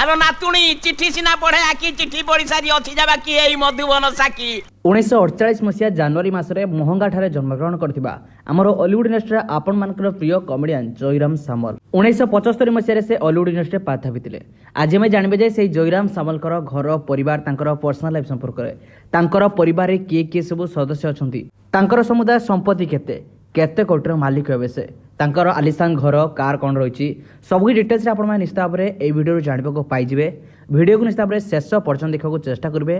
আলো নাতুণী চিঠি সিনা পড়ে আকি চিঠি পড়ি সারি অছি যাবা কি এই মধুবন সাকি 1948 মସିହା ଜାନୁଆରୀ ମାସରେ ମହଙ୍ଗାଠାରେ ଜନ୍ମଗ୍ରହଣ କରିଥିବା ଆମର ଅଲିଉଡ୍ ଇଣ୍ଡଷ୍ଟ୍ରିର ଆପଣମାନଙ୍କର ପ୍ରିୟ କମେଡିଆନ୍ ଜୟରାମ ସାମଲ 1975 ମସିହାରେ ସେ ଅଲିଉଡ୍ ଇଣ୍ଡଷ୍ଟ୍ରିରେ ପାଦ ଥାପିଥିଲେ। ଆଜି ଆମେ ଜାଣିବେ ଯେ ସେହି ଜୟରାମ ସାମଲଙ୍କର ଘର ପରିବାର ତାଙ୍କର ପର୍ସନାଲ ଲାଇଫ୍ ସମ୍ପର୍କରେ, ତାଙ୍କର ପରିବାରରେ କିଏ କିଏ ସବୁ ସଦସ୍ୟ ଅଛନ୍ତି, ତାଙ୍କର ସମୁଦାୟ ସମ୍ପତ୍ତି କେତେ, କେତେ କୋଟିର ମାଲିକ ହେବେ ସେ, ତାଙ୍କର ଆଲିଶାନ ଘର କାର କ'ଣ ରହିଛି, ସବୁ ଡିଟେଲ୍ସରେ ଆପଣମାନେ ନିଶ୍ଚିତ ଭାବରେ ଏହି ଭିଡ଼ିଓରୁ ଜାଣିବାକୁ ପାଇଯିବେ। ଭିଡ଼ିଓକୁ ନିଶ୍ଚିତ ଭାବରେ ଶେଷ ପର୍ଯ୍ୟନ୍ତ ଦେଖିବାକୁ ଚେଷ୍ଟା କରିବେ।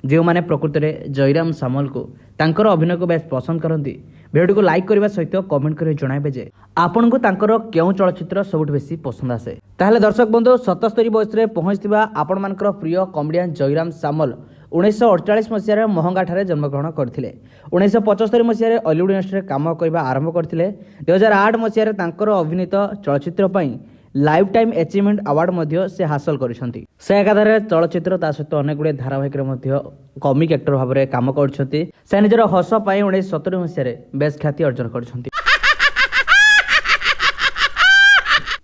ଯେଉଁମାନେ ପ୍ରକୃତରେ ଜୟରାମ ସାମଲଙ୍କୁ ତାଙ୍କର ଅଭିନୟକୁ ବେଶ ପସନ୍ଦ କରନ୍ତି, ଭିଡ଼ିଓକୁ ଲାଇକ୍ କରିବା ସହିତ କମେଣ୍ଟ କରି ଜଣାଇବେ ଯେ ଆପଣଙ୍କୁ ତାଙ୍କର କେଉଁ ଚଳଚ୍ଚିତ୍ର ସବୁଠୁ ବେଶୀ ପସନ୍ଦ ଆସେ। ତାହେଲେ ଦର୍ଶକ ବନ୍ଧୁ 77 ବୟସରେ ପହଞ୍ଚିଥିବା ଆପଣମାନଙ୍କର ପ୍ରିୟ କମେଡିଆନ୍ ଜୟରାମ ସାମଲ 1948 ମସିହାରେ ମହଙ୍ଗାଠାରେ ଜନ୍ମଗ୍ରହଣ କରିଥିଲେ। 1975 ମସିହାରେ ଅଲିଉଡ୍ ଇଣ୍ଡଷ୍ଟ୍ରିରେ କାମ କରିବା ଆରମ୍ଭ କରିଥିଲେ। 2008 ମସିହାରେ ତାଙ୍କର ଅଭିନୀତ ଚଳଚ୍ଚିତ୍ର ପାଇଁ ଲାଇଫ୍ ଟାଇମ୍ ଆଚିଭମେଣ୍ଟ ଆୱାର୍ଡ ମଧ୍ୟ ସେ ହାସଲ କରିଛନ୍ତି। ସେ ଏକାଧାରେ ଚଳଚ୍ଚିତ୍ର ତା ସହିତ ଅନେକ ଗୁଡ଼ିଏ ଧାରାବାହିକରେ ମଧ୍ୟ କମିକ୍ ଆକ୍ଟର ଭାବରେ କାମ କରୁଛନ୍ତି। ସେ ନିଜର ହସ ପାଇଁ 1970 ମସିହାରେ ବେଶ ଖ୍ୟାତି ଅର୍ଜନ କରିଛନ୍ତି।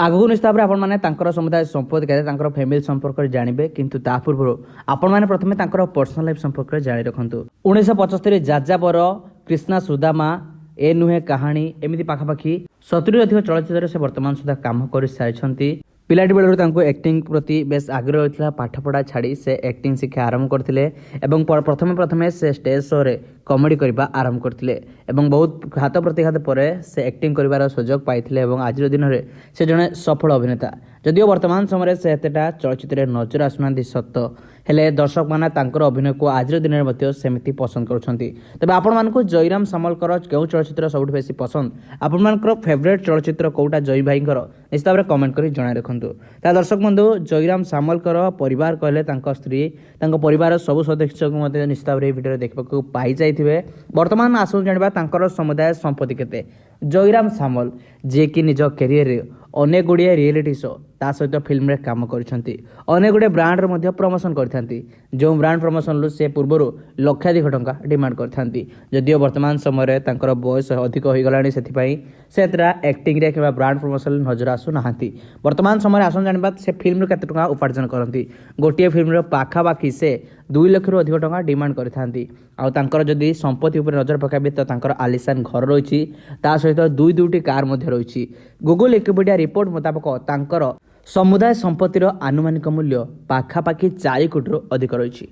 ଆଗକୁ ନିଶ୍ଚିତ ଭାବରେ ଆପଣମାନେ ତାଙ୍କର ସମୁଦାୟ ସମ୍ପତ୍ତି କେତେ, ତାଙ୍କର ଫ୍ୟାମିଲି ସମ୍ପର୍କରେ ଜାଣିବେ, କିନ୍ତୁ ତା ପୂର୍ବରୁ ଆପଣମାନେ ପ୍ରଥମେ ତାଙ୍କର ପର୍ସନାଲ ଲାଇଫ୍ ସମ୍ପର୍କରେ ଜାଣି ରଖନ୍ତୁ। 1975 ଯାଯାବର, କ୍ରିଷ୍ଣା ସୁଦାମା, ଏ ନୁହେଁ କାହାଣୀ ଏମିତି ପାଖାପାଖି 70ରୁ ଅଧିକ ଚଳଚ୍ଚିତ୍ରରେ ସେ ବର୍ତ୍ତମାନ ସୁଦ୍ଧା କାମ କରିସାରିଛନ୍ତି। ପିଲାଟି ବେଳରୁ ତାଙ୍କୁ ଆକ୍ଟିଂ ପ୍ରତି ବେଶ ଆଗ୍ରହ ରହିଥିଲା। ପାଠପଢ଼ା ଛାଡ଼ି ସେ ଆକ୍ଟିଂ ଶିକ୍ଷା ଆରମ୍ଭ କରିଥିଲେ ଏବଂ ପ୍ରଥମେ ସେ ଷ୍ଟେଜ୍ ଶୋରେ କମେଡ଼ି କରିବା ଆରମ୍ଭ କରିଥିଲେ ଏବଂ ବହୁତ ଘାତ ପ୍ରତିଘାତ ପରେ ସେ ଆକ୍ଟିଂ କରିବାର ସୁଯୋଗ ପାଇଥିଲେ ଏବଂ ଆଜିର ଦିନରେ ସେ ଜଣେ ସଫଳ ଅଭିନେତା। ଯଦିଓ ବର୍ତ୍ତମାନ ସମୟରେ ସେ ଏତେଟା ଚଳଚ୍ଚିତ୍ରରେ ନଜର ଆସୁନାହାନ୍ତି ସତ, ହେଲେ ଦର୍ଶକମାନେ ତାଙ୍କର ଅଭିନୟକୁ ଆଜିର ଦିନରେ ମଧ୍ୟ ସେମିତି ପସନ୍ଦ କରୁଛନ୍ତି। ତେବେ ଆପଣମାନଙ୍କୁ ଜୟରାମ ସାମଲଙ୍କର କେଉଁ ଚଳଚ୍ଚିତ୍ର ସବୁଠୁ ବେଶୀ ପସନ୍ଦ, ଆପଣମାନଙ୍କର ଫେଭରେଟ୍ ଚଳଚ୍ଚିତ୍ର କେଉଁଟା ଜୟ ଭାଇଙ୍କର, ନିଶ୍ଚିତ ଭାବରେ କମେଣ୍ଟ କରି ଜଣାଇ ରଖନ୍ତୁ। ତା ଦର୍ଶକ ବନ୍ଧୁ ଜୟରାମ ସାମଲଙ୍କର ପରିବାର କହିଲେ ତାଙ୍କ ସ୍ତ୍ରୀ, ତାଙ୍କ ପରିବାରର ସବୁ ସଦସ୍ୟଙ୍କୁ ମଧ୍ୟ ନିଶ୍ଚିତ ଭାବରେ ଏହି ଭିଡ଼ିଓରେ ଦେଖିବାକୁ ପାଇଯାଇଥିବେ। ବର୍ତ୍ତମାନ ଆସନ୍ତୁ ଜାଣିବା ତାଙ୍କର ସମୁଦାୟ ସମ୍ପତ୍ତି କେତେ। ଜୟରାମ ସାମଲ ଯିଏକି ନିଜ କ୍ୟାରିୟରରେ ଅନେକ ଗୁଡ଼ିଏ ରିଏଲିଟି ଶୋ ତା ସହିତ ଫିଲ୍ମରେ କାମ କରିଛନ୍ତି, ଅନେକ ଗୁଡ଼ିଏ ବ୍ରାଣ୍ଡର ମଧ୍ୟ ପ୍ରମୋସନ୍ କରିଥାନ୍ତି। ଯେଉଁ ବ୍ରାଣ୍ଡ ପ୍ରମୋସନରୁ ସେ ପୂର୍ବରୁ ଲକ୍ଷାଧିକ ଟଙ୍କା ଡିମାଣ୍ଡ କରିଥାନ୍ତି। ଯଦିଓ ବର୍ତ୍ତମାନ ସମୟରେ ତାଙ୍କର ବୟସ ଅଧିକ ହୋଇଗଲାଣି, ସେଥିପାଇଁ ସେ ଏତେଟା ଆକ୍ଟିଂରେ କିମ୍ବା ବ୍ରାଣ୍ଡ ପ୍ରମୋସନରେ ନଜର ଆସୁନାହାନ୍ତି। ବର୍ତ୍ତମାନ ସମୟରେ ଆସନ୍ତୁ ଜାଣିବା ସେ ଫିଲ୍ମରୁ କେତେ ଟଙ୍କା ଉପାର୍ଜନ କରନ୍ତି। ଗୋଟିଏ ଫିଲ୍ମର ପାଖାପାଖି ସେ 2 ଲକ୍ଷରୁ ଅଧିକ ଟଙ୍କା ଡିମାଣ୍ଡ କରିଥାନ୍ତି। ଆଉ ତାଙ୍କର ଯଦି ସମ୍ପତ୍ତି ଉପରେ ନଜର ପକାଇବେ ତ ତାଙ୍କର ଆଲିଶାନ ଘର ରହିଛି, ତା ସହିତ ଦୁଇଟି କାର୍ ମଧ୍ୟ ରହିଛି। ଗୁଗୁଲ ୱିକିପିଡ଼ିଆ ରିପୋର୍ଟ ମୁତାବକ ତାଙ୍କର ସମୁଦାୟ ସମ୍ପତ୍ତିର ଆନୁମାନିକ ମୂଲ୍ୟ ପାଖାପାଖି 4 କୋଟିରୁ ଅଧିକ ରହିଛି।